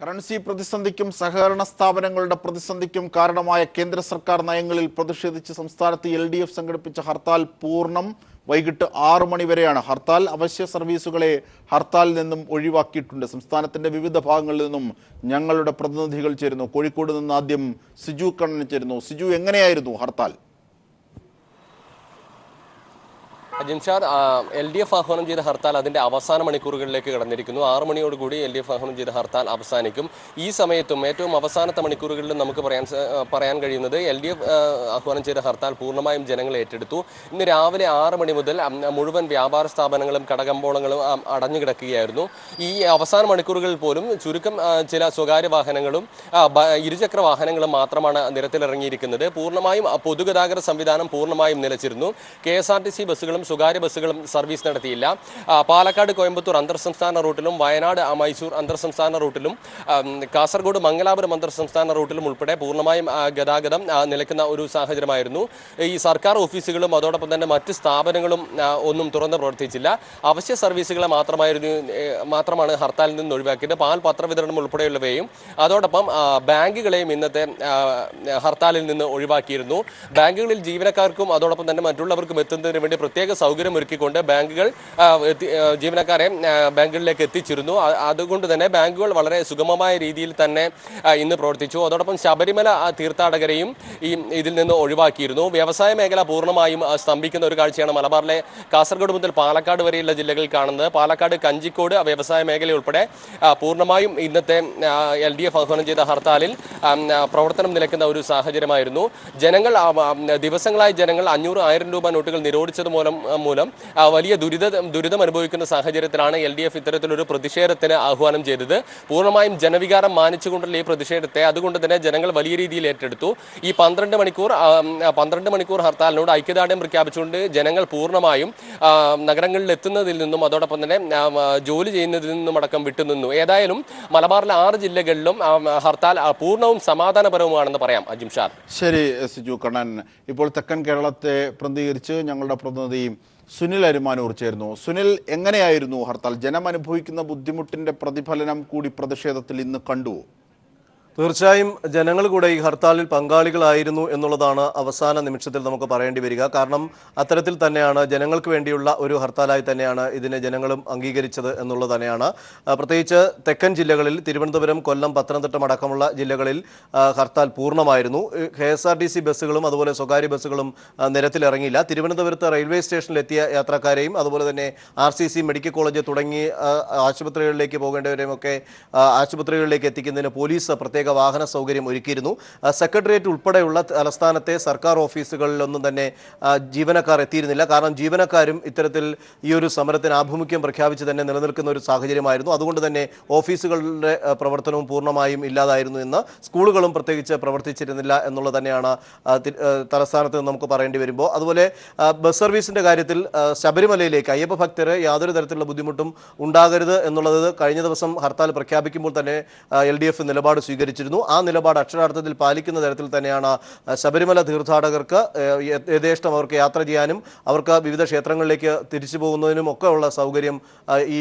Currency പ്രതിസന്ധിക്കും സഹകരണ സ്ഥാപനങ്ങളുടെ പ്രതിസന്ധിക്കും കാരണമായ കേന്ദ്ര സർക്കാർ നയങ്ങളിൽ പ്രതിഷേധിച്ച് സംസ്ഥാനത്ത് LDF സംഘടിപ്പിച്ച ഹർത്താൽ പൂർണ്ണം. വൈകിട്ട് 6 മണി വരെയാണ് ഹർത്താൽ. അവശ്യ സർവീസുകളെ ഹർത്താലിൽ നിന്നും ഒഴിവാക്കിയിട്ടുണ്ട്. സംസ്ഥാനത്തിന്റെ വിവിധ ഭാഗങ്ങളിൽ നിന്നും ഞങ്ങളുടെ പ്രതിനിധികൾ ചേരുന്നു. കോഴിക്കോട് നിന്ന് ആദ്യം സിജു കണ്ണൻ ചേരുന്നു. സിജു, എങ്ങനെയായിരുന്നു ഹർത്താൽ? ജിംഷാദ്, LDF ആഹ്വാനം ചെയ്ത ഹർത്താൽ അതിന്റെ അവസാന മണിക്കൂറുകളിലേക്ക് കടന്നിരിക്കുന്നു. 6 മണിയോടുകൂടി LDF ആഹ്വാനം ചെയ്ത ഹർത്താൽ അവസാനിക്കും. ഈ സമയത്തും ഏറ്റവും അവസാനത്തെ മണിക്കൂറുകളിലും നമുക്ക് പറയാൻ കഴിയുന്നത് LDF ആഹ്വാനം ചെയ്ത ഹർത്താൽ പൂർണ്ണമായും ജനങ്ങൾ ഏറ്റെടുത്തു. ഇന്ന് രാവിലെ 6 മണി മുതൽ മുഴുവൻ വ്യാപാര സ്ഥാപനങ്ങളും കടകമ്പോളങ്ങളും അടഞ്ഞുകിടക്കുകയായിരുന്നു. ഈ അവസാന മണിക്കൂറുകളിൽ പോലും ചുരുക്കം ചില സ്വകാര്യ വാഹനങ്ങളും ഇരുചക്ര വാഹനങ്ങളും മാത്രമാണ് നിരത്തിലിറങ്ങിയിരിക്കുന്നത്. പൂർണ്ണമായും പൊതുഗതാഗത സംവിധാനം പൂർണ്ണമായും നിലച്ചിരുന്നു. KSRTC ബസ്സുകളും സ്വകാര്യ ബസ്സുകളും സർവീസ് നടത്തിയില്ല. പാലക്കാട് കോയമ്പത്തൂർ അന്തർ സംസ്ഥാന റൂട്ടിലും വയനാട് മൈസൂർ അന്തർ സംസ്ഥാന റൂട്ടിലും കാസർഗോഡ് മംഗലാപുരം അന്തർ സംസ്ഥാന റൂട്ടിലും ഉൾപ്പെടെ പൂർണ്ണമായും ഗതാഗതം നിലയ്ക്കുന്ന ഒരു സാഹചര്യമായിരുന്നു. ഈ സർക്കാർ ഓഫീസുകളും അതോടൊപ്പം തന്നെ മറ്റ് സ്ഥാപനങ്ങളും ഒന്നും തുറന്ന് പ്രവർത്തിച്ചില്ല. അവശ്യ സർവീസുകളെ മാത്രമാണ് ഹർത്താലിൽ നിന്ന് ഒഴിവാക്കിയത്. പാൽ പത്രവിതരണം ഉൾപ്പെടെയുള്ളവയും അതോടൊപ്പം ബാങ്കുകളെയും ഇന്നത്തെ ഹർത്താലിൽ നിന്ന് ഒഴിവാക്കിയിരുന്നു. ബാങ്കുകളിൽ ജീവനക്കാർക്കും അതോടൊപ്പം തന്നെ മറ്റുള്ളവർക്കും എത്തുന്നതിന് വേണ്ടി പ്രത്യേക സൗകര്യം ഒരുക്കിക്കൊണ്ട് ബാങ്കുകൾ ജീവനക്കാരെ ബാങ്കുകളിലേക്ക് എത്തിച്ചിരുന്നു. അതുകൊണ്ട് തന്നെ ബാങ്കുകൾ വളരെ സുഗമമായ രീതിയിൽ തന്നെ ഇന്ന് പ്രവർത്തിച്ചു. അതോടൊപ്പം ശബരിമല തീർത്ഥാടകരെയും ഇതിൽ നിന്ന് ഒഴിവാക്കിയിരുന്നു. വ്യവസായ മേഖല പൂർണ്ണമായും സ്തംഭിക്കുന്ന ഒരു കാഴ്ചയാണ് മലബാറിലെ കാസർഗോഡ് മുതൽ പാലക്കാട് വരെയുള്ള ജില്ലകളിൽ കാണുന്നത്. പാലക്കാട് കഞ്ചിക്കോട് വ്യവസായ മേഖല ഉൾപ്പെടെ പൂർണ്ണമായും ഇന്നത്തെ LDF ആഹ്വാനം ചെയ്ത ഹർത്താലിൽ പ്രവർത്തനം നിലയ്ക്കുന്ന ഒരു സാഹചര്യമായിരുന്നു. ദിവസങ്ങളായി ജനങ്ങൾ 500-1000 രൂപ നോട്ടുകൾ നിരോധിച്ചത് മൂലം വലിയ ദുരിതം അനുഭവിക്കുന്ന സാഹചര്യത്തിലാണ് LDF ഇത്തരത്തിലൊരു പ്രതിഷേധത്തിന് ആഹ്വാനം ചെയ്തത്. പൂർണ്ണമായും ജനവികാരം മാനിച്ചുകൊണ്ടുള്ള ഈ പ്രതിഷേധത്തെ അതുകൊണ്ട് തന്നെ ജനങ്ങൾ വലിയ രീതിയിൽ ഏറ്റെടുത്തു. ഈ 12 മണിക്കൂർ ഹർത്താലിനോട് ഐക്യദാർഢ്യം പ്രഖ്യാപിച്ചുകൊണ്ട് ജനങ്ങൾ പൂർണ്ണമായും നഗരങ്ങളിൽ എത്തുന്നതിൽ നിന്നും അതോടൊപ്പം തന്നെ ജോലി ചെയ്യുന്നതിൽ നിന്നും അടക്കം വിട്ടുനിന്നു. ഏതായാലും മലബാറിലെ 6 ജില്ലകളിലും ഹർത്താൽ പൂർണ്ണവും സമാധാനപരവുമാണെന്ന് പറയാം. ജിംഷാദ്. ശരി സിജു കണ്ണൻ. ഇപ്പോൾ തെക്കൻ കേരളത്തെ പ്രതിനിധീകരിച്ച് ഞങ്ങളുടെ പ്രതിനിധി സുനിൽ അരുമാനൂർ ചേർന്നു. സുനിൽ, എങ്ങനെയായിരുന്നു ഹർത്താൽ? ജനം അനുഭവിക്കുന്ന ബുദ്ധിമുട്ടിന്റെ പ്രതിഫലനം കൂടി പ്രതിഷേധത്തിൽ ഇന്ന് കണ്ടു. തീർച്ചയായും ജനങ്ങൾ കൂടെ ഈ ഹർത്താലിൽ പങ്കാളികളായിരുന്നു എന്നുള്ളതാണ് അവസാന നിമിഷത്തിൽ നമുക്ക് പറയേണ്ടി വരിക. കാരണം അത്തരത്തിൽ തന്നെയാണ് ജനങ്ങൾക്ക് വേണ്ടിയുള്ള ഒരു ഹർത്താലായി തന്നെയാണ് ഇതിനെ ജനങ്ങളും അംഗീകരിച്ചത് എന്നുള്ളത് തന്നെയാണ്. പ്രത്യേകിച്ച് തെക്കൻ ജില്ലകളിൽ തിരുവനന്തപുരം, കൊല്ലം, പത്തനംതിട്ട അടക്കമുള്ള ജില്ലകളിൽ ഹർത്താൽ പൂർണ്ണമായിരുന്നു. KSRTC ബസ്സുകളും അതുപോലെ സ്വകാര്യ ബസ്സുകളും നിരത്തിലിറങ്ങിയില്ല. തിരുവനന്തപുരത്ത് റെയിൽവേ സ്റ്റേഷനിലെത്തിയ യാത്രക്കാരെയും അതുപോലെ തന്നെ RCC മെഡിക്കൽ കോളേജ് തുടങ്ങി ആശുപത്രികളിലേക്ക് പോകേണ്ടവരെയും ഒക്കെ ആശുപത്രികളിലേക്ക് എത്തിക്കുന്നതിന് പോലീസ് പ്രത്യേക വാഹന സൗകര്യം ഒരുക്കിയിരുന്നു. സെക്രട്ടേറിയറ്റ് ഉൾപ്പെടെയുള്ള തലസ്ഥാനത്തെ സർക്കാർ ഓഫീസുകളിലൊന്നും തന്നെ ജീവനക്കാർ എത്തിയിരുന്നില്ല. കാരണം ജീവനക്കാരും ഇത്തരത്തിൽ ഈ ഒരു സമരത്തിന് ആഭിമുഖ്യം പ്രഖ്യാപിച്ച് തന്നെ നിലനിൽക്കുന്ന ഒരു സാഹചര്യമായിരുന്നു. അതുകൊണ്ട് തന്നെ ഓഫീസുകളുടെ പ്രവർത്തനവും പൂർണ്ണമായും ഇല്ലാതായിരുന്നു എന്ന്, സ്കൂളുകളും പ്രത്യേകിച്ച് പ്രവർത്തിച്ചിരുന്നില്ല എന്നുള്ളത് തന്നെയാണ് തലസ്ഥാനത്ത് നമുക്ക് പറയേണ്ടി വരുമ്പോൾ. അതുപോലെ ബസ് സർവീസിന്റെ കാര്യത്തിൽ ശബരിമലയിലേക്ക് അയ്യപ്പ ഭക്തര് യാതൊരു തരത്തിലുള്ള ബുദ്ധിമുട്ടും ഉണ്ടാകരുത് എന്നുള്ളത് കഴിഞ്ഞ ദിവസം ഹർത്താൽ പ്രഖ്യാപിക്കുമ്പോൾ തന്നെ LDF നിലപാട് സ്വീകരിച്ചിരുന്നു. ആ നിലപാട് അക്ഷരാർത്ഥത്തിൽ പാലിക്കുന്ന തരത്തിൽ തന്നെയാണ് ശബരിമല തീർത്ഥാടകർക്ക് യഥേഷ്ടം അവർക്ക് യാത്ര ചെയ്യാനും അവർക്ക് വിവിധ ക്ഷേത്രങ്ങളിലേക്ക് തിരിച്ചു പോകുന്നതിനും ഒക്കെ ഉള്ള സൗകര്യം ഈ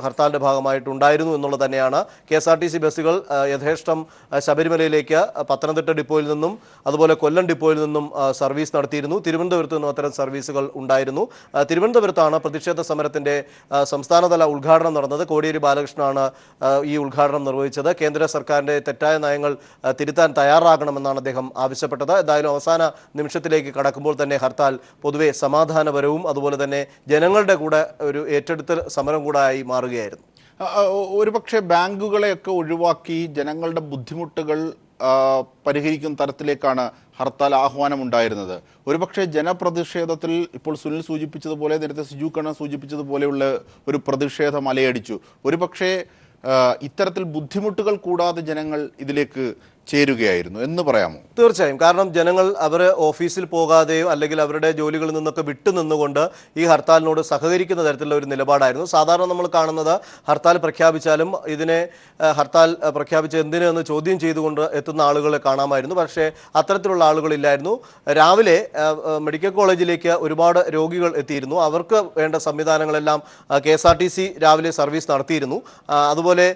ഹർത്താലിന്റെ ഭാഗമായിട്ടുണ്ടായിരുന്നു എന്നുള്ളത് തന്നെയാണ്. KSRTC ബസ്സുകൾ യഥേഷ്ടം ശബരിമലയിലേക്ക് പത്തനംതിട്ട ഡിപ്പോയിൽ നിന്നും അതുപോലെ കൊല്ലം ഡിപ്പോയിൽ നിന്നും സർവീസ് നടത്തിയിരുന്നു. തിരുവനന്തപുരത്ത് നിന്നും അത്തരം സർവീസുകൾ ഉണ്ടായിരുന്നു. തിരുവനന്തപുരത്താണ് പ്രതിഷേധ സമരത്തിന്റെ സംസ്ഥാനതല ഉദ്ഘാടനം നടന്നത്. കോടിയേരി ബാലകൃഷ്ണനാണ് ഈ ഉദ്ഘാടനം നിർവഹിച്ചത്. കേന്ദ്ര സർക്കാരിന്റെ തെറ്റായ നയങ്ങൾ തിരുത്താൻ തയ്യാറാകണമെന്നാണ് അദ്ദേഹം ആവശ്യപ്പെട്ടത്. എന്തായാലും അവസാന നിമിഷത്തിലേക്ക് കടക്കുമ്പോൾ തന്നെ ഹർത്താൽ പൊതുവെ സമാധാനപരവും അതുപോലെ തന്നെ ജനങ്ങളുടെ കൂടെ ഒരു ഏറ്റെടുത്തൽ സമരം കൂടെ ആയി മാറുകയായിരുന്നു. ഒരുപക്ഷെ ബാങ്കുകളെയൊക്കെ ഒഴിവാക്കി ജനങ്ങളുടെ ബുദ്ധിമുട്ടുകൾ പരിഹരിക്കുന്ന തരത്തിലേക്കാണ് ഹർത്താൽ ആഹ്വാനമുണ്ടായിരുന്നത്. ഒരുപക്ഷെ ജനപ്രതിഷേധത്തിൽ ഇപ്പോൾ സുനിൽ സൂചിപ്പിച്ചതുപോലെ, നേരത്തെ സിജു കണ്ണൻ സൂചിപ്പിച്ചതുപോലെയുള്ള ഒരു പ്രതിഷേധം അലയടിച്ചു. ഒരുപക്ഷെ ഇത്തരത്തിൽ ബുദ്ധിമുട്ടുകൾ കൂടാതെ ജനങ്ങൾ ഇതിലേക്ക് ചേരുകയായിരുന്നു എന്ന് പറയാമോ? തീർച്ചയായും. കാരണം ജനങ്ങൾ അവർ ഓഫീസിൽ പോകാതെയോ അല്ലെങ്കിൽ അവരുടെ ജോലികളിൽ നിന്നൊക്കെ വിട്ടുനിന്നുകൊണ്ട് ഈ ഹർത്താലിനോട് സഹകരിക്കുന്ന തരത്തിലുള്ള ഒരു നിലപാടായിരുന്നു. സാധാരണ നമ്മൾ കാണുന്നത് ഹർത്താൽ പ്രഖ്യാപിച്ചാലും ഇതിനെ ഹർത്താൽ പ്രഖ്യാപിച്ച എന്തിന് എന്ന് ചോദ്യം ചെയ്തുകൊണ്ട് എത്തുന്ന ആളുകളെ കാണാമായിരുന്നു. പക്ഷേ അത്തരത്തിലുള്ള ആളുകളില്ലായിരുന്നു. രാവിലെ മെഡിക്കൽ കോളേജിലേക്ക് ഒരുപാട് രോഗികൾ എത്തിയിരുന്നു. അവർക്ക് വേണ്ട സംവിധാനങ്ങളെല്ലാം KSRTC രാവിലെ സർവീസ് നടത്തിയിരുന്നു. അതുപോലെ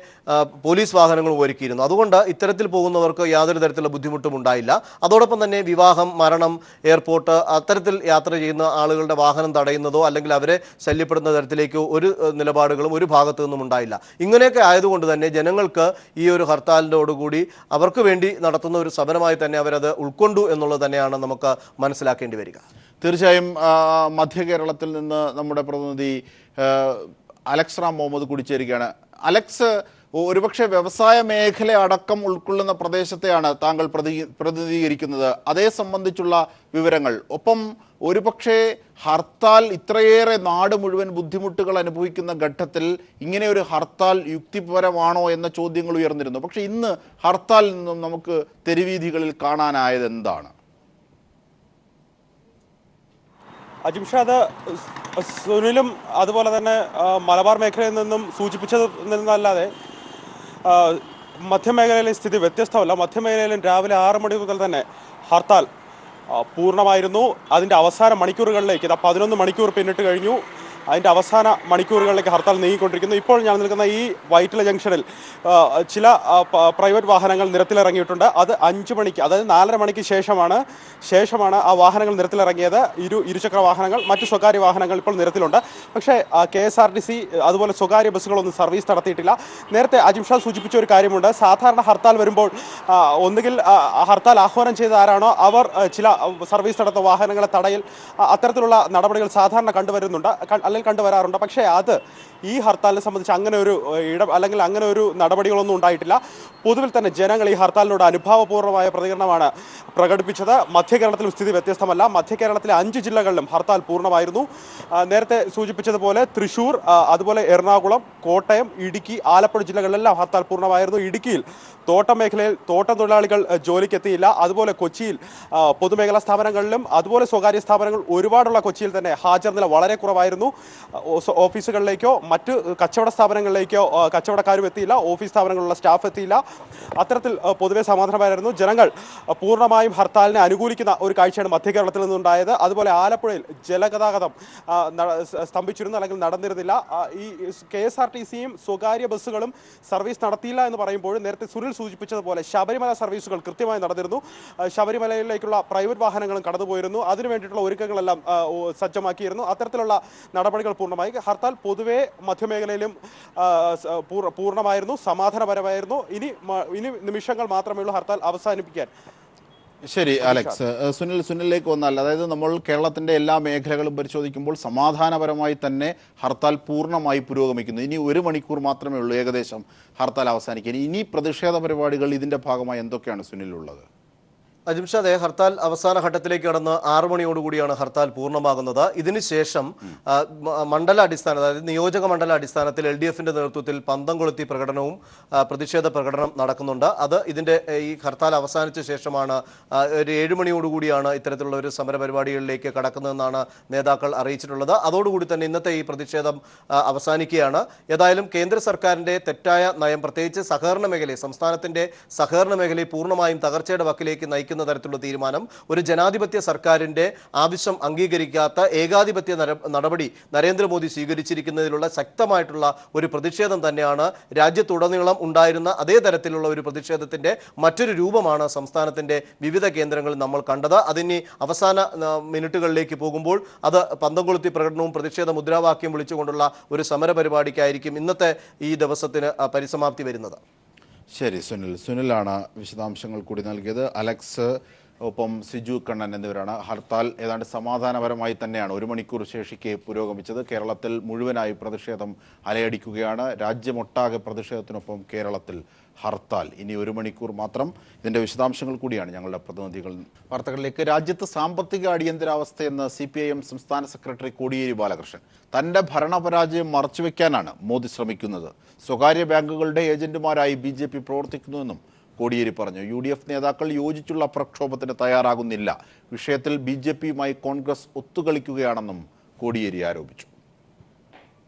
പോലീസ് വാഹനങ്ങളും ഒരുക്കിയിരുന്നു. അതുകൊണ്ട് ഇത്തരത്തിൽ പോകുന്നവർക്ക് യാതൊരു തരത്തിലുള്ള ബുദ്ധിമുട്ടും ഉണ്ടായില്ല. അതോടൊപ്പം തന്നെ വിവാഹം, മരണം, എയർപോർട്ട് അത്തരത്തിൽ യാത്ര ചെയ്യുന്ന ആളുകളുടെ വാഹനം തടയുന്നതോ അല്ലെങ്കിൽ അവരെ ശല്യപ്പെടുന്ന തരത്തിലേക്കോ ഒരു നിലപാടുകളും ഒരു ഭാഗത്തു നിന്നും ഉണ്ടായില്ല. ഇങ്ങനെയൊക്കെ ആയതുകൊണ്ട് തന്നെ ജനങ്ങൾക്ക് ഈ ഒരു ഹർത്താലിനോടുകൂടി അവർക്ക് വേണ്ടി നടത്തുന്ന ഒരു സമരമായി തന്നെ അവരത് ഉൾക്കൊണ്ടു എന്നുള്ളത് തന്നെയാണ് നമുക്ക് മനസ്സിലാക്കേണ്ടി വരിക. തീർച്ചയായും മധ്യ കേരളത്തിൽ നിന്ന് നമ്മുടെ പ്രതിനിധി അലക്സ് റാം മുഹമ്മദ് കൂടി ചേരുകയാണ്. അലക്സ്, ഒരുപക്ഷെ വ്യവസായ മേഖല അടക്കം ഉൾക്കൊള്ളുന്ന പ്രദേശത്തെയാണ് താങ്കൾ പ്രതിനിധീകരിക്കുന്നത്. അതേ സംബന്ധിച്ചുള്ള വിവരങ്ങൾ, ഒപ്പം ഒരുപക്ഷെ ഹർത്താൽ ഇത്രയേറെ നാട് മുഴുവൻ ബുദ്ധിമുട്ടുകൾ അനുഭവിക്കുന്ന ഘട്ടത്തിൽ ഇങ്ങനെ ഒരു ഹർത്താൽ യുക്തിപരമാണോ എന്ന ചോദ്യങ്ങൾ ഉയർന്നിരുന്നു. പക്ഷെ ഇന്ന് ഹർത്താലിൽ നിന്നും നമുക്ക് തെരുവീഥികളിൽ കാണാനായത് എന്താണ്? അജിംഷാദ്, സുനിലും അതുപോലെ തന്നെ മലബാർ മേഖലയിൽ നിന്നും സൂചിപ്പിച്ചത് നിന്നല്ലാതെ മധ്യമേഖലയിലെ സ്ഥിതി വ്യത്യസ്തമല്ല. മധ്യമേഖലയിലും രാവിലെ 6 മണി മുതൽ തന്നെ ഹർത്താൽ പൂർണ്ണമായിരുന്നു. അതിൻ്റെ അവസാന മണിക്കൂറുകളിലേക്ക് 11 മണിക്കൂർ പിന്നിട്ട് കഴിഞ്ഞു. അതിൻ്റെ അവസാന മണിക്കൂറുകളിലേക്ക് ഹർത്താൽ നീങ്ങിക്കൊണ്ടിരിക്കുന്നു. ഇപ്പോൾ ഞാൻ നിൽക്കുന്ന ഈ വൈറ്റില ജംഗ്ഷനിൽ ചില പ്രൈവറ്റ് വാഹനങ്ങൾ നിരത്തിലിറങ്ങിയിട്ടുണ്ട്. അത് 5 മണിക്ക്, അതായത് 4:30 മണിക്ക് ശേഷമാണ് ആ വാഹനങ്ങൾ നിരത്തിലിറങ്ങിയത്. ഇരുചക്ര വാഹനങ്ങൾ, മറ്റ് സ്വകാര്യ വാഹനങ്ങൾ ഇപ്പോൾ നിരത്തിലുണ്ട്. പക്ഷേ KSRTC അതുപോലെ സ്വകാര്യ ബസ്സുകളൊന്നും സർവീസ് നടത്തിയിട്ടില്ല. നേരത്തെ അജിംഷാ സൂചിപ്പിച്ച ഒരു കാര്യമുണ്ട്. സാധാരണ ഹർത്താൽ വരുമ്പോൾ ഒന്നുകിൽ ഹർത്താൽ ആഹ്വാനം ചെയ്ത ആരാണോ അവർ ചില സർവീസ് നടത്തുന്ന വാഹനങ്ങളെ തടയൽ, അത്തരത്തിലുള്ള നടപടികൾ സാധാരണ കണ്ടുവരാറുണ്ട്. പക്ഷേ അത് ഈ ഹർത്താലിനെ സംബന്ധിച്ച് അങ്ങനെ ഒരു അല്ലെങ്കിൽ അങ്ങനെ ഒരു നടപടികളൊന്നും ഉണ്ടായിട്ടില്ല. പൊതുവിൽ തന്നെ ജനങ്ങൾ ഈ ഹർത്താലിനോട് അനുഭാവപൂർവ്വമായ പ്രതികരണമാണ് പ്രകടിപ്പിച്ചത്. മധ്യ കേരളത്തിലും സ്ഥിതി വ്യത്യസ്തമല്ല. മധ്യ കേരളത്തിലെ 5 ജില്ലകളിലും ഹർത്താൽ പൂർണ്ണമായിരുന്നു. നേരത്തെ സൂചിപ്പിച്ചതുപോലെ തൃശ്ശൂർ, അതുപോലെ എറണാകുളം, കോട്ടയം, ഇടുക്കി, ആലപ്പുഴ ജില്ലകളിലെല്ലാം ഹർത്താൽ പൂർണ്ണമായിരുന്നു. ഇടുക്കിയിൽ തോട്ടം മേഖലയിൽ തോട്ടം തൊഴിലാളികൾ ജോലിക്കെത്തിയില്ല. അതുപോലെ കൊച്ചിയിൽ പൊതുമേഖലാ സ്ഥാപനങ്ങളിലും അതുപോലെ സ്വകാര്യ സ്ഥാപനങ്ങൾ ഒരുപാടുള്ള കൊച്ചിയിൽ തന്നെ ഹാജർ നില വളരെ കുറവായിരുന്നു. ഓഫീസുകളിലേക്കോ മറ്റ് കച്ചവട സ്ഥാപനങ്ങളിലേക്കോ കച്ചവടക്കാരും എത്തിയില്ല. ഓഫീസ് സ്ഥാപനങ്ങളിലുള്ള സ്റ്റാഫ് എത്തിയില്ല. അത്തരത്തിൽ പൊതുവെ സമാധാനമായിരുന്നു. ജനങ്ങൾ പൂർണ്ണമായും ഹർത്താലിനെ അനുകൂലിക്കുന്ന ഒരു കാഴ്ചയാണ് മധ്യ കേരളത്തിൽ നിന്നുണ്ടായത്. അതുപോലെ ആലപ്പുഴയിൽ ജലഗതാഗതം സ്തംഭിച്ചിരുന്നു, അല്ലെങ്കിൽ നടന്നിരുന്നില്ല. ഈ KSRTCയും സ്വകാര്യ ബസ്സുകളും സർവീസ് നടത്തിയില്ല എന്ന് പറയുമ്പോൾ നേരത്തെ സുനിൽ സൂചിപ്പിച്ചതുപോലെ ശബരിമല സർവീസുകൾ കൃത്യമായി നടന്നിരുന്നു. ശബരിമലയിലേക്കുള്ള പ്രൈവറ്റ് വാഹനങ്ങളും കടന്നുപോയിരുന്നു. അതിനു വേണ്ടിയിട്ടുള്ള ഒരുക്കങ്ങളെല്ലാം സജ്ജമാക്കിയിരുന്നു. അത്തരത്തിലുള്ള നടപടികൾ പൂർണ്ണമായി. ഹർത്താൽ പൊതുവെ മധ്യമേഖലയിലും പൂർണ്ണമായിരുന്നു, സമാധാനപരമായിരുന്നു. ഇനി നിമിഷങ്ങൾ മാത്രമേ ഉള്ളൂ ഹർത്താൽ അവസാനിപ്പിക്കാൻ. ശരി അലക്സ്, സുനിലിലേക്ക് വന്നാൽ, അതായത് നമ്മൾ കേരളത്തിൻ്റെ എല്ലാ മേഖലകളും പരിശോധിക്കുമ്പോൾ സമാധാനപരമായി തന്നെ ഹർത്താൽ പൂർണ്ണമായി പുരോഗമിക്കുന്നു. ഇനി 1 മണിക്കൂർ മാത്രമേ ഉള്ളൂ ഏകദേശം ഹർത്താൽ അവസാനിക്കാൻ. ഇനി പ്രതിഷേധ പരിപാടികൾ ഇതിൻ്റെ ഭാഗമായി എന്തൊക്കെയാണ് സുനിലുള്ളത്? അജിംഷാദെ, ഹർത്താൽ അവസാന ഘട്ടത്തിലേക്ക് കടന്ന് 6 മണിയോടുകൂടിയാണ് ഹർത്താൽ പൂർണ്ണമാകുന്നത്. ഇതിനുശേഷം മണ്ഡല അടിസ്ഥാനം, അതായത് നിയോജക മണ്ഡല അടിസ്ഥാനത്തിൽ LDFന്റെ നേതൃത്വത്തിൽ പന്തം കൊളുത്തി പ്രകടനവും പ്രതിഷേധ പ്രകടനം നടക്കുന്നുണ്ട്. അത് ഇതിൻ്റെ ഈ ഹർത്താൽ അവസാനിച്ച ശേഷമാണ് ഒരു 7 മണിയോടുകൂടിയാണ് ഇത്തരത്തിലുള്ള ഒരു സമര പരിപാടികളിലേക്ക് കടക്കുന്നതെന്നാണ് നേതാക്കൾ അറിയിച്ചിട്ടുള്ളത്. അതോടുകൂടി തന്നെ ഇന്നത്തെ ഈ പ്രതിഷേധം അവസാനിക്കുകയാണ്. ഏതായാലും കേന്ദ്ര സർക്കാരിൻ്റെ തെറ്റായ നയം, പ്രത്യേകിച്ച് സഹകരണ മേഖലയെ, സംസ്ഥാനത്തിൻ്റെ സഹകരണ മേഖലയെ പൂർണ്ണമായും തകർച്ചയുടെ വക്കിലേക്ക് നയിക്കുന്ന തരത്തിലുള്ള തീരുമാനം, ഒരു ജനാധിപത്യ സർക്കാരിന്റെ ആവശ്യം അംഗീകരിക്കാത്ത ഏകാധിപത്യ നടപടി നരേന്ദ്രമോദി സ്വീകരിച്ചിരിക്കുന്നതിലുള്ള ശക്തമായിട്ടുള്ള ഒരു പ്രതിഷേധം തന്നെയാണ് രാജ്യത്തുടനീളം ഉണ്ടായിരുന്ന അതേ തരത്തിലുള്ള ഒരു പ്രതിഷേധത്തിന്റെ മറ്റൊരു രൂപമാണ് സംസ്ഥാനത്തിന്റെ വിവിധ കേന്ദ്രങ്ങളിൽ നമ്മൾ കണ്ടത്. അതിന് അവസാന മിനിറ്റുകളിലേക്ക് പോകുമ്പോൾ അത് പന്തം കൊളുത്തി പ്രകടനവും പ്രതിഷേധ മുദ്രാവാക്യം വിളിച്ചുകൊണ്ടുള്ള ഒരു സമര പരിപാടിക്കായിരിക്കും ഇന്നത്തെ ഈ ദിവസത്തിന് പരിസമാപ്തി വരുന്നത്. ശരി, സുനിലാണ് വിശദാംശങ്ങൾ കൂടി നൽകിയത്. അലക്സ്, ഒപ്പം സിജു കണ്ണൻ എന്നിവരാണ്. ഹർത്താൽ ഏതാണ്ട് സമാധാനപരമായി തന്നെയാണ് 1 മണിക്കൂർ ശേഷിക്കെ പുരോഗമിച്ചത്. കേരളത്തിൽ മുഴുവനായി പ്രതിഷേധം അലയടിക്കുകയാണ്. രാജ്യമൊട്ടാകെ പ്രതിഷേധത്തിനൊപ്പം കേരളത്തിൽ ഹർത്താൽ. ഇനി 1 മണിക്കൂർ മാത്രം. ഇതിൻ്റെ വിശദാംശങ്ങൾ കൂടിയാണ് ഞങ്ങളുടെ പ്രതിനിധികൾ. വാർത്തകളിലേക്ക്. രാജ്യത്ത് സാമ്പത്തിക അടിയന്തരാവസ്ഥയെന്ന് CPIM സംസ്ഥാന സെക്രട്ടറി കോടിയേരി ബാലകൃഷ്ണൻ. തൻ്റെ ഭരണപരാജയം മറച്ചുവെക്കാനാണ് മോദി ശ്രമിക്കുന്നത്. സ്വകാര്യ ബാങ്കുകളുടെ ഏജന്റുമാരായി BJP പ്രവർത്തിക്കുന്നുവെന്നും കോടിയേരി പറഞ്ഞു. UDF നേതാക്കൾ യോജിച്ചുള്ള പ്രക്ഷോഭത്തിന് തയ്യാറാകുന്നില്ല. വിഷയത്തിൽ BJPയുമായി കോൺഗ്രസ് ഒത്തുകളിക്കുകയാണെന്നും കോടിയേരി ആരോപിച്ചു.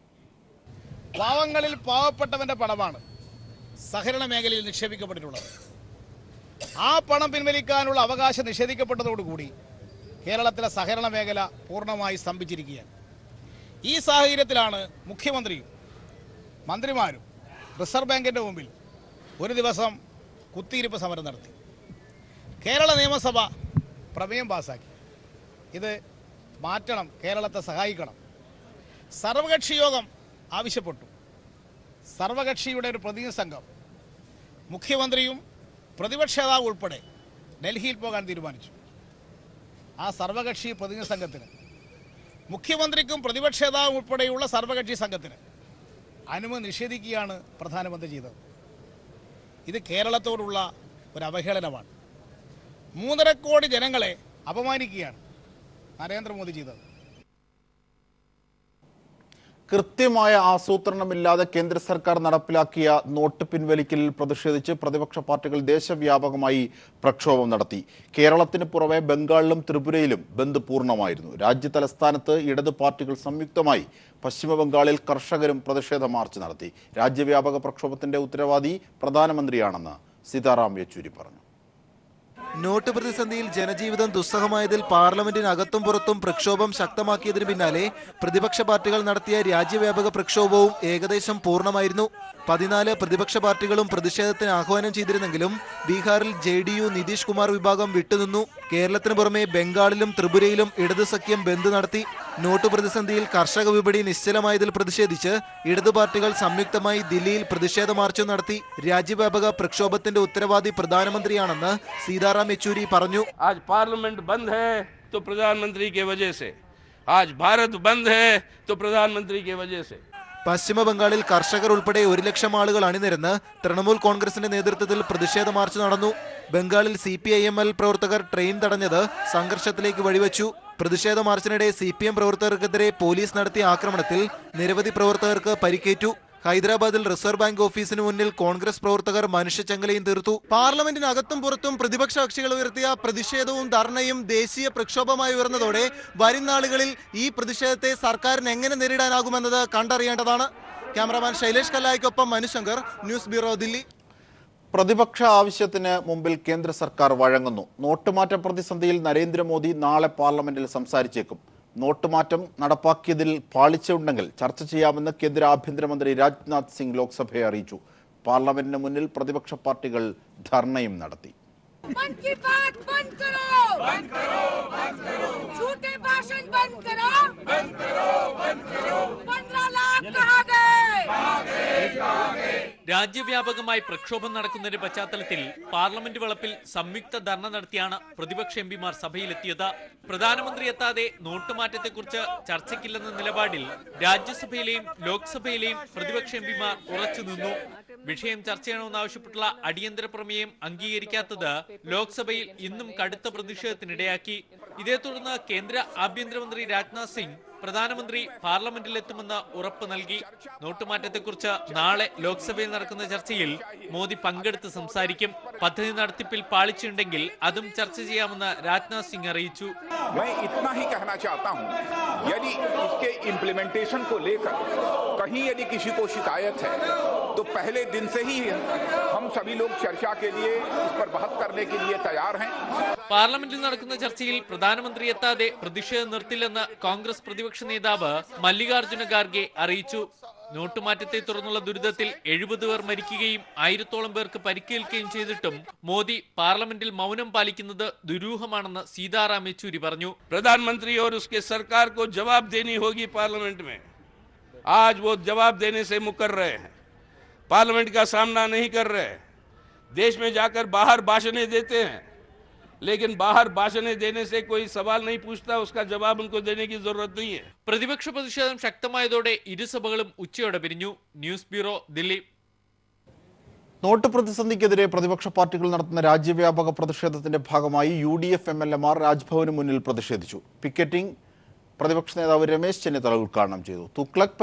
പാവങ്ങളിൽ പാവപ്പെട്ടവന്റെ പണമാണ് സഹകരണ മേഖലയിൽ നിക്ഷേപിക്കപ്പെട്ടിട്ടുള്ളത്. ആ പണം പിൻവലിക്കാനുള്ള അവകാശം നിഷേധിക്കപ്പെട്ടതോടുകൂടി കേരളത്തിലെ സഹകരണ മേഖല പൂർണ്ണമായി സ്തംഭിച്ചിരിക്കുകയാണ്. ഈ സാഹചര്യത്തിലാണ് മുഖ്യമന്ത്രിയും മന്ത്രിമാരും റിസർവ് ബാങ്കിൻ്റെ മുമ്പിൽ ഒരു ദിവസം കുത്തിയിരിപ്പ് സമരം നടത്തി. കേരള നിയമസഭ പ്രമേയം പാസാക്കി. ഇത് മാറ്റണം, കേരളത്തെ സഹായിക്കണം. സർവകക്ഷി യോഗം ആവശ്യപ്പെട്ടു. സർവകക്ഷിയുടെ ഒരു പ്രതിനിധി സംഘം മുഖ്യമന്ത്രിയും പ്രതിപക്ഷ നേതാവ് ഉൾപ്പെടെ ഡൽഹിയിൽ പോകാൻ തീരുമാനിച്ചു. ആ സർവകക്ഷി പ്രതിനിധി സംഘത്തിന്, മുഖ്യമന്ത്രിക്കും പ്രതിപക്ഷ നേതാവും ഉൾപ്പെടെയുള്ള സർവകക്ഷി സംഘത്തിന് അനുമതി നിഷേധിക്കുകയാണ് പ്രധാനമന്ത്രി ചെയ്തത്. ഇത് കേരളത്തോടുള്ള ഒരു അവഹേളനമാണ്. 3.5 കോടി ജനങ്ങളെ അപമാനിക്കുകയാണ് നരേന്ദ്രമോദി ചെയ്തത്. കൃത്യമായ ആസൂത്രണമില്ലാതെ കേന്ദ്ര സർക്കാർ നടപ്പിലാക്കിയ നോട്ട് പിൻവലിക്കലിൽ പ്രതിഷേധിച്ച് പ്രതിപക്ഷ പാർട്ടികൾ ദേശവ്യാപകമായി പ്രക്ഷോഭം നടത്തി. കേരളത്തിന് പുറമെ ബംഗാളിലും ത്രിപുരയിലും ബന്ദ് പൂർണ്ണമായിരുന്നു. രാജ്യതലസ്ഥാനത്ത് ഇടത് പാർട്ടികൾ സംയുക്തമായി പശ്ചിമ ബംഗാളിൽ കർഷകരും പ്രതിഷേധ മാർച്ച് നടത്തി. രാജ്യവ്യാപക പ്രക്ഷോഭത്തിന്റെ ഉത്തരവാദി പ്രധാനമന്ത്രിയാണെന്ന് സീതാറാം യെച്ചൂരി പറഞ്ഞു. നോട്ട് പ്രതിസന്ധിയിൽ ജനജീവിതം ദുസ്സഹമായതിൽ പാർലമെന്റിനകത്തും പുറത്തും പ്രക്ഷോഭം ശക്തമാക്കിയതിനു പിന്നാലെ പ്രതിപക്ഷ പാർട്ടികൾ നടത്തിയ രാജ്യവ്യാപക പ്രക്ഷോഭവും ഏകദേശം പൂർണ്ണമായിരുന്നു. 14 പ്രതിപക്ഷ പാർട്ടികളും പ്രതിഷേധത്തിന് ആഹ്വാനം ചെയ്തിരുന്നെങ്കിലും ബീഹാറിൽ JDU നിതീഷ് കുമാർ വിഭാഗം വിട്ടുനിന്നു. കേരളത്തിന് പുറമെ ബംഗാളിലും ത്രിപുരയിലും ഇടത് സഖ്യം ബന്ദ് നടത്തി. നോട്ട് പ്രതിസന്ധിയിൽ കർഷക വിപണി നിശ്ചലമായതിൽ പ്രതിഷേധിച്ച് ഇടതു പാർട്ടികൾ സംയുക്തമായി ദില്ലിയിൽ പ്രതിഷേധ മാർച്ച് നടത്തി. രാജ്യവ്യാപക പ്രക്ഷോഭത്തിന്റെ ഉത്തരവാദി പ്രധാനമന്ത്രിയാണെന്ന് സീതാറാം യെച്ചൂരി പറഞ്ഞു. आज पार्लियामेंट बंद है तो प्रधानमंत्री के वजह से, आज भारत बंद है तो प्रधानमंत्री के वजह से. പശ്ചിമ ബംഗാളിൽ കർഷകർ ഉൾപ്പെടെ 1 ലക്ഷം ആളുകൾ അണിനിരന്ന് തൃണമൂൽ കോൺഗ്രസിന്റെ നേതൃത്വത്തിൽ പ്രതിഷേധ മാർച്ച് നടന്നു. ബംഗാളിൽ CPIML പ്രവർത്തകർ ട്രെയിൻ തടഞ്ഞത് സംഘർഷത്തിലേക്ക് വഴിവെച്ചു. പ്രതിഷേധ മാർച്ചിനിടെ CPM പ്രവർത്തകർക്കെതിരെ പോലീസ് നടത്തിയ ആക്രമണത്തിൽ നിരവധി പ്രവർത്തകർക്ക് പരിക്കേറ്റു. ഹൈദരാബാദിൽ റിസർവ് ബാങ്ക് ഓഫീസിന് മുന്നിൽ കോൺഗ്രസ് പ്രവർത്തകർ മനുഷ്യച്ചങ്ങലയും തീർത്തു. പാർലമെന്റിനകത്തും പുറത്തും പ്രതിപക്ഷ കക്ഷികൾ ഉയർത്തിയ പ്രതിഷേധവും ധർണയും ദേശീയ പ്രക്ഷോഭമായി ഉയർന്നതോടെ വരും നാളുകളിൽ ഈ പ്രതിഷേധത്തെ സർക്കാരിന് എങ്ങനെ നേരിടാനാകുമെന്നത് കണ്ടറിയേണ്ടതാണ്. ക്യാമറാമാൻ ശൈലേഷ് കല്ലായിക്കൊപ്പം മനുശങ്കർ, ന്യൂസ് ബ്യൂറോ, ദില്ലി. പ്രതിപക്ഷ ആവശ്യത്തിന് മുമ്പിൽ കേന്ദ്ര സർക്കാർ വഴങ്ങുന്നു. നോട്ടുമാറ്റ പ്രതിസന്ധിയിൽ നരേന്ദ്രമോദി നാളെ പാർലമെന്റിൽ സംസാരിച്ചേക്കും. നോട്ടുമാറ്റം നടപ്പാക്കിയതിൽ പാളിച്ചയുണ്ടെങ്കിൽ ചർച്ച ചെയ്യാമെന്ന് കേന്ദ്ര ആഭ്യന്തരമന്ത്രി രാജ്നാഥ് സിംഗ് ലോക്സഭയെ അറിയിച്ചു. പാർലമെന്റിന് മുന്നിൽ പ്രതിപക്ഷ പാർട്ടികൾ ധർണയും നടത്തി. രാജ്യവ്യാപകമായി പ്രക്ഷോഭം നടക്കുന്നതിന്റെ പശ്ചാത്തലത്തിൽ പാർലമെന്റ് വളപ്പിൽ സംയുക്ത ധർണ നടത്തിയാണ് പ്രതിപക്ഷ എംപിമാർ സഭയിലെത്തിയത്. പ്രധാനമന്ത്രി എത്താതെ നോട്ടുമാറ്റത്തെക്കുറിച്ച് ചർച്ചയ്ക്കില്ലെന്ന നിലപാടിൽ രാജ്യസഭയിലെയും ലോക്സഭയിലെയും പ്രതിപക്ഷ എംപിമാർ ഉറച്ചുനിന്നു. വിഷയം ചർച്ച ചെയ്യണമെന്നാവശ്യപ്പെട്ടുള്ള അടിയന്തര പ്രമേയം അംഗീകരിക്കാത്തത് ലോക്സഭയിൽ ഇന്നും കടുത്ത പ്രതിഷേധത്തിനിടയാക്കി. ഇതേ തുടർന്ന് കേന്ദ്ര ആഭ്യന്തരമന്ത്രി രാജ്നാഥ് സിംഗ് പ്രധാനമന്ത്രി പാർലമെന്റിലെത്തുമെന്ന് ഉറപ്പ് നൽകി. നോട്ടുമാറ്റത്തെക്കുറിച്ച് നാളെ ലോക്സഭയിൽ നടക്കുന്ന ചർച്ചയിൽ മോദി പങ്കെടുത്ത് സംസാരിക്കും. പദ്ധതി നടത്തിപ്പിൽ പാളിച്ചുണ്ടെങ്കിൽ അതും ചർച്ച ചെയ്യാമെന്ന് രാജ്നാഥ് സിംഗ് അറിയിച്ചു. मैं इतना ही कहना चाहता हूं, यदि इसके इम्प्लीमेंटेशन को लेकर कहीं यदि किसी को शिकायत है तो पहले दिन से ही हम सभी लोग चर्चा के लिए इस पर बहस करने के लिए तैयार हैं. പാർലമെന്റിൽ നടക്കുന്ന ചർച്ചയിൽ പ്രധാനമന്ത്രി എത്താതെ പ്രതിഷേധം നിർത്തില്ലെന്ന് കോൺഗ്രസ് പ്രതിപക്ഷ നേതാവ് മല്ലികാർജുന ഖാർഗെ അറിയിച്ചു. നോട്ടുമാറ്റത്തെ തുടർന്നുള്ള ദുരിതത്തിൽ 70 പേർ മരിക്കുകയും 1000-ഓളം പേർക്ക് പരിക്കേൽക്കുകയും ചെയ്തിട്ടും മോദി പാർലമെന്റിൽ മൗനം പാലിക്കുന്നത് ദുരൂഹമാണെന്ന് സീതാറാം യെച്ചൂരി പറഞ്ഞു. प्रधानमंत्री और उसके सरकार को जवाब देनी होगी पार्लियामेंट में. आज वो जवाब देने से मुकर रहे हैं, पार्लियामेंट का सामना नहीं कर रहे. देश में जाकर बाहर भाषणें देते हैं, लेकिन बाहर भाषणें देने से कोई सवाल नहीं पूछता, उसका जवाब उनको देने की जरूरत नहीं है. പ്രതിപക്ഷ പ്രതിഷേധം ശക്തമായതോടെ ഇരുസഭകളും ഉച്ചയോടെ പിരിഞ്ഞു. News bureau, Delhi. നോട്ട് പ്രതിസന്ധിക്കെതിരെ പ്രതിപക്ഷ പാർട്ടികൾ നടത്തുന്ന രാജ്യവ്യാപക പ്രതിഷേധത്തിന്റെ ഭാഗമായി UDF MLA മാർ രാജ്ഭവന് മുന്നിൽ പ്രതിഷേധിച്ചു. പിക്കറ്റിംഗ് പ്രതിപക്ഷ നേതാവ് രമേശ് ചെന്നിത്തല ഉദ്ഘാടനം ചെയ്തു. തുഗ്ലക്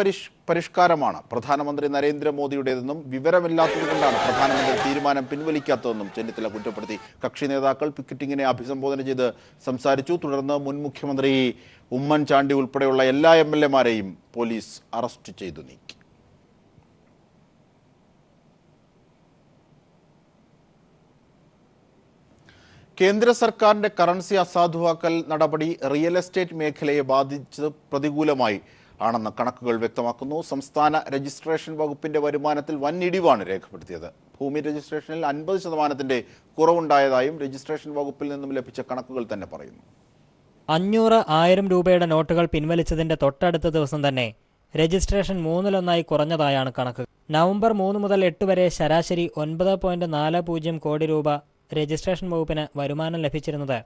പരിഷ്കാരമാണ് പ്രധാനമന്ത്രി നരേന്ദ്രമോദിയുടേതെന്നും വിവരമില്ലാത്തതുകൊണ്ടാണ് പ്രധാനമന്ത്രി തീരുമാനം പിൻവലിക്കാത്തതെന്നും ചെന്നിത്തല കുറ്റപ്പെടുത്തി. കക്ഷി നേതാക്കൾ പിക്കറ്റിങ്ങിനെ അഭിസംബോധന ചെയ്ത് സംസാരിച്ചു. തുടർന്ന് മുൻ മുഖ്യമന്ത്രി ഉമ്മൻചാണ്ടി ഉൾപ്പെടെയുള്ള എല്ലാ MLA-മാരെയും പോലീസ് അറസ്റ്റ് ചെയ്തു നീക്കി. കേന്ദ്ര സർക്കാരിന്റെ കറൻസി അസാധുവാക്കൽ നടപടി റിയൽ എസ്റ്റേറ്റ് മേഖലയെ ബാധിച്ചത് പ്രതികൂലമായി ആണെന്ന് കണക്കുകൾ വ്യക്തമാക്കുന്നു. സംസ്ഥാന രജിസ്ട്രേഷൻ വകുപ്പിന്റെ വരുമാനത്തിൽ വൻ ഇടിവാണ് രേഖപ്പെടുത്തിയത്. ഭൂമി രജിസ്ട്രേഷനിൽ 50% കുറവുണ്ടായതായും രജിസ്ട്രേഷൻ വകുപ്പിൽ നിന്നും ലഭിച്ച കണക്കുകൾ തന്നെ പറയുന്നു. 500,000 രൂപയുടെ നോട്ടുകൾ പിൻവലിച്ചതിന്റെ തൊട്ടടുത്ത ദിവസം തന്നെ രജിസ്ട്രേഷൻ 1/3 കുറഞ്ഞതായാണ് കണക്ക്. നവംബർ 3 മുതൽ 8 വരെ ശരാശരി 9.40 കോടി രൂപ രജിസ്ട്രേഷൻ വകുപ്പിന് വരുമാനം ലഭിച്ചിരുന്നത്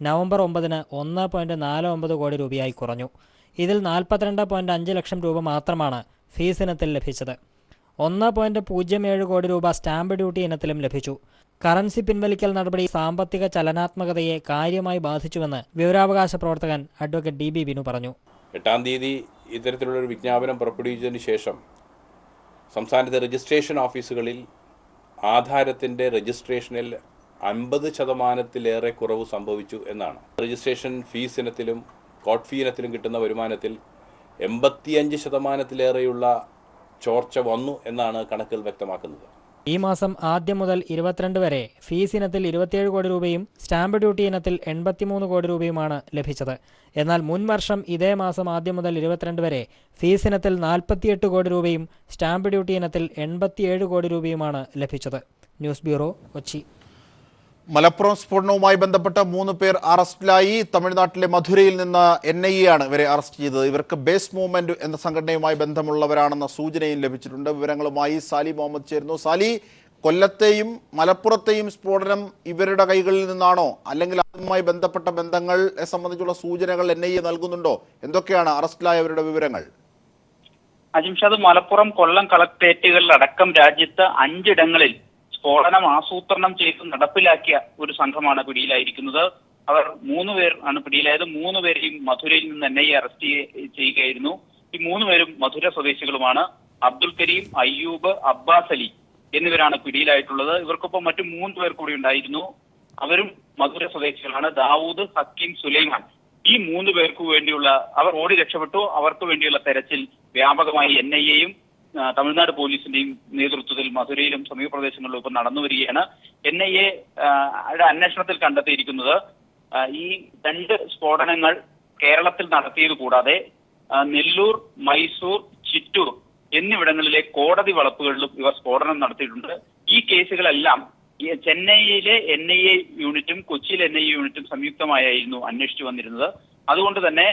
നവംബർ 9-ന് 1.49 കോടി രൂപയായി കുറഞ്ഞു. ഇതിൽ 42.5 ലക്ഷം രൂപ മാത്രമാണ് ഫീസ് ഇനത്തിൽ ലഭിച്ചത്. 1.07 കോടി രൂപ സ്റ്റാമ്പ് ഡ്യൂട്ടി ഇനത്തിലും ലഭിച്ചു. കറൻസി പിൻവലിക്കൽ നടപടി സാമ്പത്തിക ചലനാത്മകതയെ കാര്യമായി ബാധിച്ചുവെന്ന് വിവരാവകാശ പ്രവർത്തകൻ അഡ്വക്കേറ്റ് DB വിനു പറഞ്ഞു. 8-ാം തീയതി ഇത്തരത്തിലുള്ളൊരു വിജ്ഞാപനം പുറപ്പെടുവിച്ചതിന് ശേഷം സംസ്ഥാനത്തെ രജിസ്ട്രേഷൻ ഓഫീസുകളിൽ ആധാരത്തിൻ്റെ രജിസ്ട്രേഷനിൽ 50% കുറവ് സംഭവിച്ചു എന്നാണ്. രജിസ്ട്രേഷൻ ഫീസ് ഇനത്തിലും കോർട്ട് ഫീ ഇനത്തിലും കിട്ടുന്ന വരുമാനത്തിൽ 85% ചോർച്ച വന്നു എന്നാണ് കണക്കുകൾ വ്യക്തമാക്കുന്നത്. ഈ മാസം ആദ്യം മുതൽ 22 വരെ ഫീസ് ഇനത്തിൽ 27 കോടി രൂപയും സ്റ്റാമ്പ് ഡ്യൂട്ടി ഇനത്തിൽ 83 കോടി രൂപയുമാണ് ലഭിച്ചത്. എന്നാൽ മുൻ വർഷം ഇതേ മാസം ആദ്യം മുതൽ 22 വരെ ഫീസ് ഇനത്തിൽ 48 കോടി രൂപയും സ്റ്റാമ്പ് ഡ്യൂട്ടി ഇനത്തിൽ 87 കോടി രൂപയുമാണ് ലഭിച്ചത്. News bureau, Kochi. മലപ്പുറം സ്ഫോടനവുമായി ബന്ധപ്പെട്ട 3 പേർ അറസ്റ്റിലായി. തമിഴ്നാട്ടിലെ മധുരയിൽ നിന്ന് NIA ആണ് ഇവരെ അറസ്റ്റ് ചെയ്തത്. ഇവർക്ക് ബേസ് മൂവ്മെന്റ് എന്ന സംഘടനയുമായി ബന്ധമുള്ളവരാണെന്ന സൂചനയും ലഭിച്ചിട്ടുണ്ട്. വിവരങ്ങളുമായി സാലി മുഹമ്മദ് ചേരുന്നു. സാലി, കൊല്ലത്തെയും മലപ്പുറത്തെയും സ്ഫോടനം ഇവരുടെ കൈകളിൽ നിന്നാണോ, അല്ലെങ്കിൽ അതുമായി ബന്ധപ്പെട്ട ബന്ധങ്ങളെ സംബന്ധിച്ചുള്ള സൂചനകൾ NIA നൽകുന്നുണ്ടോ? എന്തൊക്കെയാണ് അറസ്റ്റിലായവരുടെ വിവരങ്ങൾ? അജിംഷാദ്, മലപ്പുറം, കൊല്ലം കളക്ടറേറ്റുകളിലടക്കം രാജ്യത്ത് 5 ഇടങ്ങളിൽ സ്ഫോടനം ആസൂത്രണം ചെയ്ത് നടപ്പിലാക്കിയ ഒരു സംഘമാണ് പിടിയിലായിരിക്കുന്നത്. അവർ 3 പേർ ആണ് പിടിയിലായത്. 3 പേരെയും മധുരയിൽ നിന്ന് NIA അറസ്റ്റ് ചെയ്യുകയായിരുന്നു. ഈ 3 പേരും മധുര സ്വദേശികളുമാണ്. അബ്ദുൽ കരീം, അയ്യൂബ്, അബ്ബാസ് അലി എന്നിവരാണ് പിടിയിലായിട്ടുള്ളത്. ഇവർക്കൊപ്പം മറ്റു 3 പേർ കൂടി ഉണ്ടായിരുന്നു. അവരും മധുര സ്വദേശികളാണ്. ദാവൂദ്, ഹക്കീം, സുലൈമാൻ. ഈ 3 പേർക്ക് വേണ്ടിയുള്ള, അവർ ഓടി രക്ഷപ്പെട്ടു. അവർക്ക് വേണ്ടിയുള്ള തെരച്ചിൽ വ്യാപകമായി NIA-യും തമിഴ്നാട് പോലീസിന്റെയും നേതൃത്വത്തിൽ മധുരയിലും സമീപ പ്രദേശങ്ങളിലും ഇപ്പം നടന്നു വരികയാണ്. NIA അന്വേഷണത്തിൽ കണ്ടെത്തിയിരിക്കുന്നത് ഈ 2 സ്ഫോടനങ്ങൾ കേരളത്തിൽ നടത്തിയത് കൂടാതെ നെല്ലൂർ, മൈസൂർ, ചിറ്റൂർ എന്നിവിടങ്ങളിലെ കോടതി വളപ്പുകളിലും ഇവർ സ്ഫോടനം നടത്തിയിട്ടുണ്ട്. ഈ കേസുകളെല്ലാം ചെന്നൈയിലെ NIA യൂണിറ്റും കൊച്ചിയിലെ NIA യൂണിറ്റും സംയുക്തമായിരുന്നു അന്വേഷിച്ചു വന്നിരുന്നത്. അതുകൊണ്ട് തന്നെ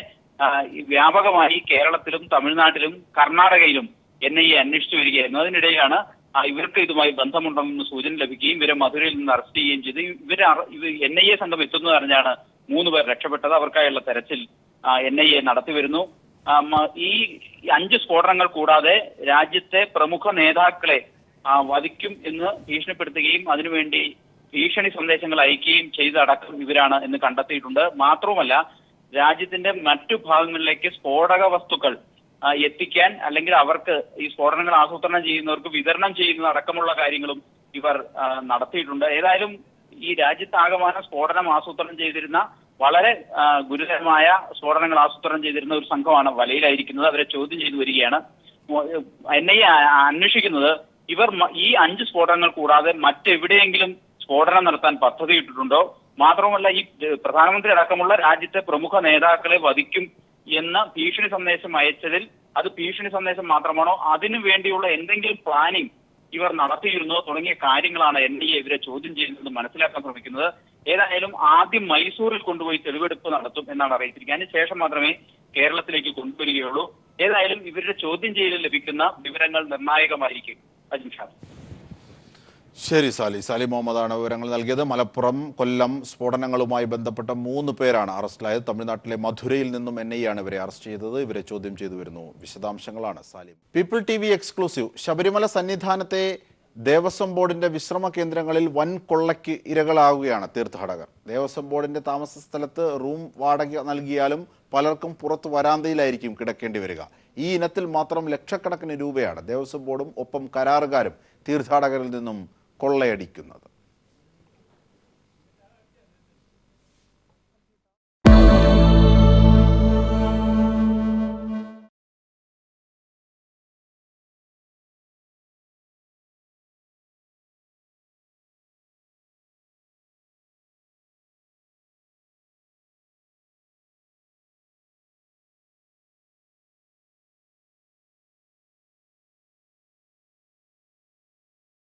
വ്യാപകമായി കേരളത്തിലും തമിഴ്നാട്ടിലും കർണാടകയിലും NIA അന്വേഷിച്ചു വരികയായിരുന്നു. അതിനിടെയാണ് ഇവർക്ക് ഇതുമായി ബന്ധമുണ്ടെന്ന് സൂചന ലഭിക്കുകയും ഇവരെ മധുരയിൽ നിന്ന് അറസ്റ്റ് ചെയ്യുകയും ചെയ്ത്. NIA സംഘം എത്തുന്നത് അറിഞ്ഞാണ് 3 പേർ രക്ഷപ്പെട്ടത്. അവർക്കായുള്ള തെരച്ചിൽ NIA നടത്തി വരുന്നു. ഈ 5 സ്ഫോടനങ്ങൾ കൂടാതെ രാജ്യത്തെ പ്രമുഖ നേതാക്കളെ വധിക്കും എന്ന് ഭീഷണിപ്പെടുത്തുകയും അതിനുവേണ്ടി ഭീഷണി സന്ദേശങ്ങൾ അയക്കുകയും ചെയ്തടക്കം ഇവരാണ് എന്ന് കണ്ടെത്തിയിട്ടുണ്ട്. മാത്രവുമല്ല, രാജ്യത്തിന്റെ മറ്റു ഭാഗങ്ങളിലേക്ക് സ്ഫോടക വസ്തുക്കൾ എത്തിക്കാൻ, അല്ലെങ്കിൽ അവർക്ക് ഈ സ്ഫോടനങ്ങൾ ആസൂത്രണം ചെയ്യുന്നവർക്ക് വിതരണം ചെയ്യുന്ന അടക്കമുള്ള കാര്യങ്ങളും ഇവർ നടത്തിയിട്ടുണ്ട്. ഏതായാലും ഈ രാജ്യത്താകമാനം സ്ഫോടനം ആസൂത്രണം ചെയ്തിരുന്ന, വളരെ ഗുരുതരമായ സ്ഫോടനങ്ങൾ ആസൂത്രണം ചെയ്തിരുന്ന ഒരു സംഘമാണ് വലയിലായിരിക്കുന്നത്. അവരെ ചോദ്യം ചെയ്തു വരികയാണ്. NIA അന്വേഷിക്കുന്നത് ഇവർ ഈ 5 സ്ഫോടനങ്ങൾ കൂടാതെ മറ്റെവിടെയെങ്കിലും സ്ഫോടനം നടത്താൻ പദ്ധതിയിട്ടിട്ടുണ്ടോ, മാത്രമല്ല ഈ പ്രധാനമന്ത്രി അടക്കമുള്ള രാജ്യത്തെ പ്രമുഖ നേതാക്കളെ വധിക്കും എന്ന ഭീഷണി സന്ദേശം അയച്ചതിൽ അത് ഭീഷണി സന്ദേശം മാത്രമാണോ, അതിനു വേണ്ടിയുള്ള എന്തെങ്കിലും പ്ലാനിങ് ഇവർ നടത്തിയിരുന്നോ തുടങ്ങിയ കാര്യങ്ങളാണ് NIA ഇവരെ ചോദ്യം ചെയ്യുന്നത് മനസ്സിലാക്കാൻ ശ്രമിക്കുന്നത്. ഏതായാലും ആദ്യം മൈസൂരിൽ കൊണ്ടുപോയി തെളിവെടുപ്പ് നടത്തും എന്നാണ് അറിയിച്ചിരിക്കുന്നത്. അതിനുശേഷം മാത്രമേ കേരളത്തിലേക്ക് കൊണ്ടുവരികയുള്ളൂ. ഏതായാലും ഇവരുടെ ചോദ്യം ചെയ്യലിൽ ലഭിക്കുന്ന വിവരങ്ങൾ നിർണായകമായിരിക്കും. അജിംഷാദ്. ശരി സാലി മുഹമ്മദാണ് വിവരങ്ങൾ നൽകിയത്. മലപ്പുറം, കൊല്ലം സ്ഫോടനങ്ങളുമായി ബന്ധപ്പെട്ട 3 പേരാണ് അറസ്റ്റിലായത്. തമിഴ്നാട്ടിലെ മധുരയിൽ നിന്നും NIA ആണ് ഇവരെ അറസ്റ്റ് ചെയ്തത്. ഇവരെ ചോദ്യം ചെയ്തു വരുന്നു. വിശദാംശങ്ങളാണ് Salim. People TV exclusive. Sabarimala സന്നിധാനത്തെ ദേവസ്വം ബോർഡിന്റെ വിശ്രമ കേന്ദ്രങ്ങളിൽ വൻ കൊള്ളയ്ക്ക് ഇരകളാവുകയാണ് തീർത്ഥാടകർ. ദേവസ്വം ബോർഡിന്റെ താമസ സ്ഥലത്ത് റൂം വാടക നൽകിയാലും പലർക്കും പുറത്ത് വരാന്തയിലായിരിക്കും കിടക്കേണ്ടി വരിക. ഈ ഇനത്തിൽ മാത്രം ലക്ഷക്കണക്കിന് രൂപയാണ് ദേവസ്വം ബോർഡും ഒപ്പം കരാറുകാരും തീർത്ഥാടകരിൽ നിന്നും കൊള്ളയടിക്കുന്നത്.